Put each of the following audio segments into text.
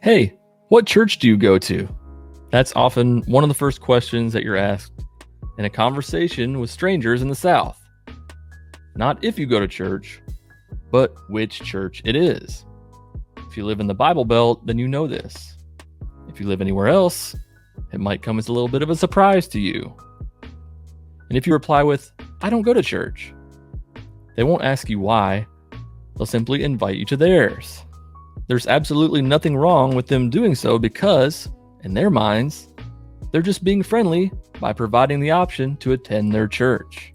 Hey, what church do you go to? That's often one of the first questions that you're asked in a conversation with strangers in the South. Not if you go to church, but which church it is. If you live in the Bible Belt, then you know this. If you live anywhere else, it might come as a little bit of a surprise to you. And if you reply with, "I don't go to church," they won't ask you why. They'll simply invite you to theirs. There's absolutely nothing wrong with them doing so because, in their minds, they're just being friendly by providing the option to attend their church.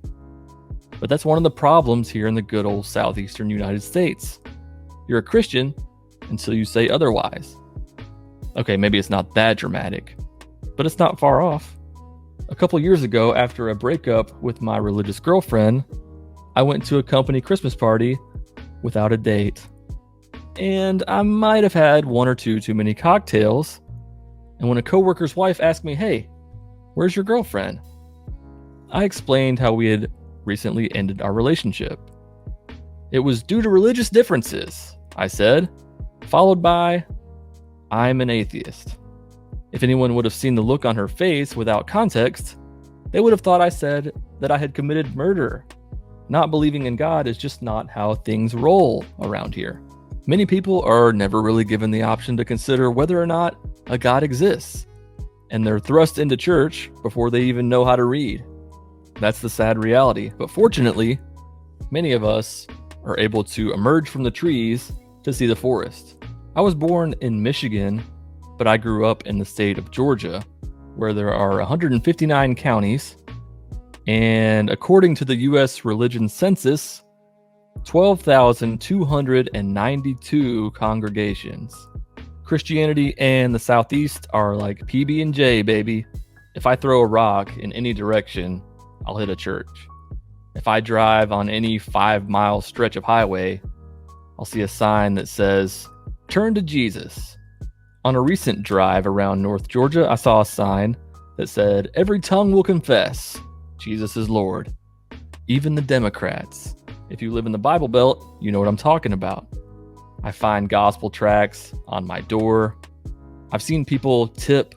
But that's one of the problems here in the good old southeastern United States. You're a Christian until you say otherwise. Okay, maybe it's not that dramatic, but it's not far off. A couple years ago, after a breakup with my religious girlfriend, I went to a company Christmas party without a date. And I might have had one or two too many cocktails. And when a coworker's wife asked me, "Hey, where's your girlfriend?" I explained how we had recently ended our relationship. It was due to religious differences, I said, followed by, "I'm an atheist." If anyone would have seen the look on her face without context, they would have thought I said that I had committed murder. Not believing in God is just not how things roll around here. Many people are never really given the option to consider whether or not a God exists, and they're thrust into church before they even know how to read. That's the sad reality, but fortunately, many of us are able to emerge from the trees to see the forest. I was born in Michigan, but I grew up in the state of Georgia, where there are 159 counties, and according to the U.S. Religion Census, 12,292 congregations. Christianity and the Southeast are like PB&J, baby. If I throw a rock in any direction, I'll hit a church. If I drive on any 5-mile stretch of highway, I'll see a sign that says, "Turn to Jesus." On a recent drive around North Georgia, I saw a sign that said, "Every tongue will confess Jesus is Lord." Even the Democrats. If you live in the Bible Belt, you know what I'm talking about. I find gospel tracts on my door. I've seen people tip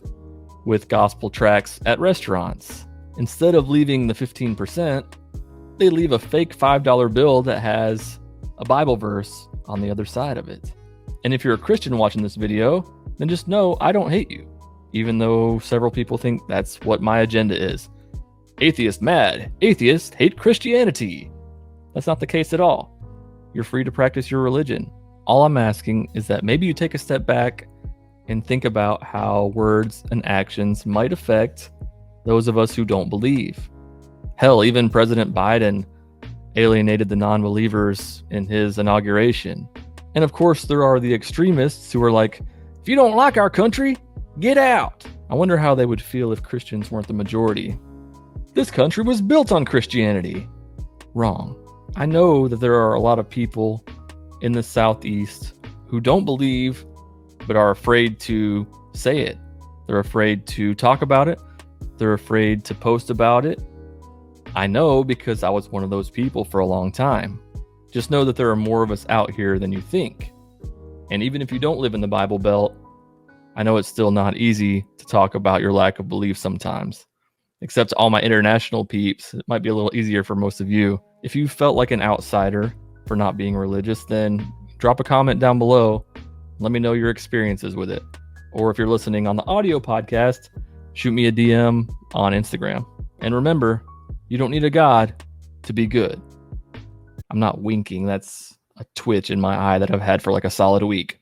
with gospel tracts at restaurants. Instead of leaving the 15%, they leave a fake $5 bill that has a Bible verse on the other side of it. And if you're a Christian watching this video, then just know I don't hate you, even though several people think that's what my agenda is. Atheist mad. Atheists hate Christianity. That's not the case at all. You're free to practice your religion. All I'm asking is that maybe you take a step back and think about how words and actions might affect those of us who don't believe. Hell, even President Biden alienated the non-believers in his inauguration. And of course, there are the extremists who are like, "If you don't like our country, get out." I wonder how they would feel if Christians weren't the majority. This country was built on Christianity. Wrong. I know that there are a lot of people in the Southeast who don't believe, but are afraid to say it. They're afraid to talk about it. They're afraid to post about it. I know because I was one of those people for a long time. Just know that there are more of us out here than you think. And even if you don't live in the Bible Belt, I know it's still not easy to talk about your lack of belief sometimes. Except all my international peeps, it might be a little easier for most of you. If you felt like an outsider for not being religious, then drop a comment down below. Let me know your experiences with it. Or if you're listening on the audio podcast, shoot me a DM on Instagram. And remember, you don't need a God to be good. I'm not winking. That's a twitch in my eye that I've had for like a solid week.